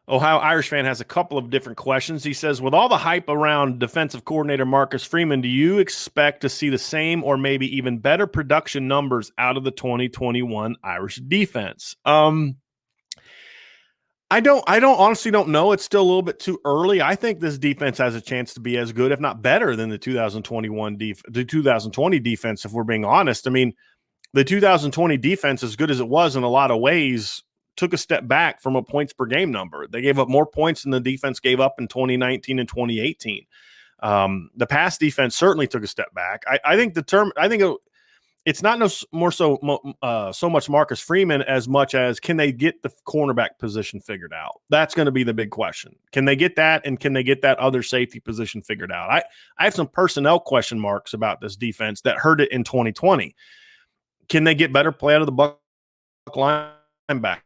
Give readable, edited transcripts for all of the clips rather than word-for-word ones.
Ohio Irish fan has a couple of different questions. He says, with all the hype around defensive coordinator Marcus Freeman, do you expect to see the same or maybe even better production numbers out of the 2021 Irish defense? I honestly don't know. It's still a little bit too early. I think this defense has a chance to be as good, if not better, than the 2020 defense, if we're being honest. I mean, the 2020 defense, as good as it was in a lot of ways, took a step back from a points per game number. They gave up more points than the defense gave up in 2019 and 2018. The pass defense certainly took a step back. It's not so much Marcus Freeman as much as can they get the cornerback position figured out? That's going to be the big question. Can they get that, and can they get that other safety position figured out? I have some personnel question marks about this defense that hurt it in 2020. Can they get better play out of the buck linebacker?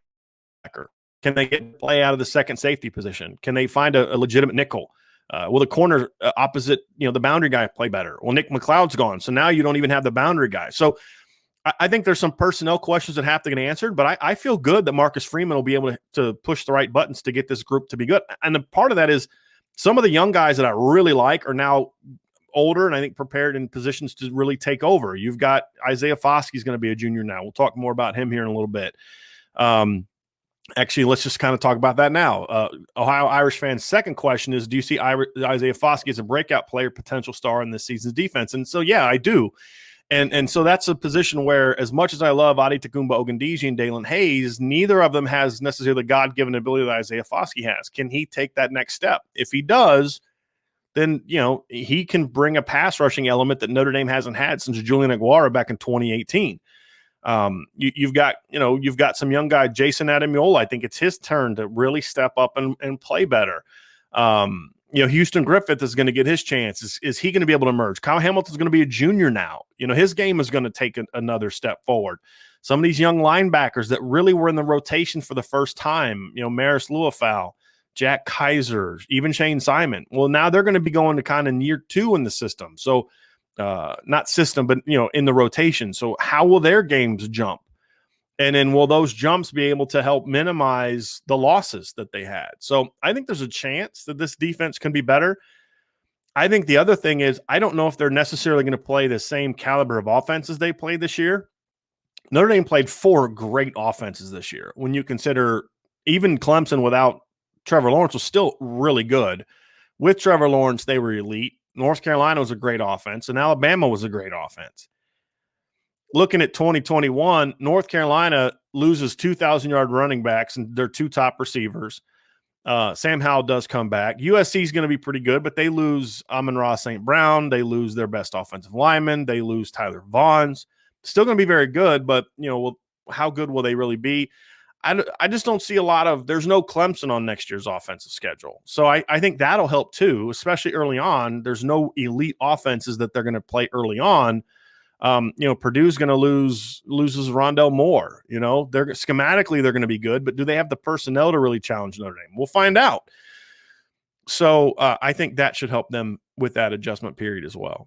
Can they get play out of the second safety position? Can they find a legitimate nickel? Will the corner opposite, the boundary guy play better? Well, Nick McLeod's gone, so now you don't even have the boundary guy. So I think there's some personnel questions that have to get answered, but I feel good that Marcus Freeman will be able to push the right buttons to get this group to be good. And the part of that is some of the young guys that I really like are now older and I think prepared in positions to really take over. You've got Isaiah Foskey's going to be a junior now. We'll talk more about him here in a little bit. Actually, let's just kind of talk about that now. Ohio Irish fans' second question is, do you see Isaiah Foskey as a breakout player, potential star in this season's defense? And so, yeah, I do. And so that's a position where, as much as I love Adetokunbo Ogundeji and Dalen Hayes, neither of them has necessarily the God-given ability that Isaiah Foskey has. Can he take that next step? If he does, then, he can bring a pass rushing element that Notre Dame hasn't had since Julian Aguara back in 2018. You've got some young guy, Jason Adamiola. I think it's his turn to really step up and play better. Houston Griffith is going to get his chance. Is he going to be able to emerge? Kyle Hamilton's going to be a junior now. His game is going to take another step forward. Some of these young linebackers that really were in the rotation for the first time, Maris Luafau, Jack Kaiser, even Shane Simon. Well, now they're going to be going to kind of year 2 in the system. So, not system, but, in the rotation. So how will their games jump? And then will those jumps be able to help minimize the losses that they had? So I think there's a chance that this defense can be better. I think the other thing is, I don't know if they're necessarily going to play the same caliber of offense as they played this year. Notre Dame played 4 great offenses this year. When you consider even Clemson without Trevor Lawrence was still really good. With Trevor Lawrence, they were elite. North Carolina was a great offense, and Alabama was a great offense. Looking at 2021, North Carolina loses 2,000-yard running backs and their 2 top receivers. Sam Howell does come back. USC is going to be pretty good, but they lose Amon-Ra St. Brown. They lose their best offensive lineman. They lose Tyler Vaughns. Still going to be very good, but how good will they really be? I just don't see there's no Clemson on next year's offensive schedule. So I think that'll help too, especially early on. There's no elite offenses that they're going to play early on. Purdue's going to loses Rondell Moore. They're schematically they're going to be good, but do they have the personnel to really challenge Notre Dame? We'll find out. So I think that should help them with that adjustment period as well.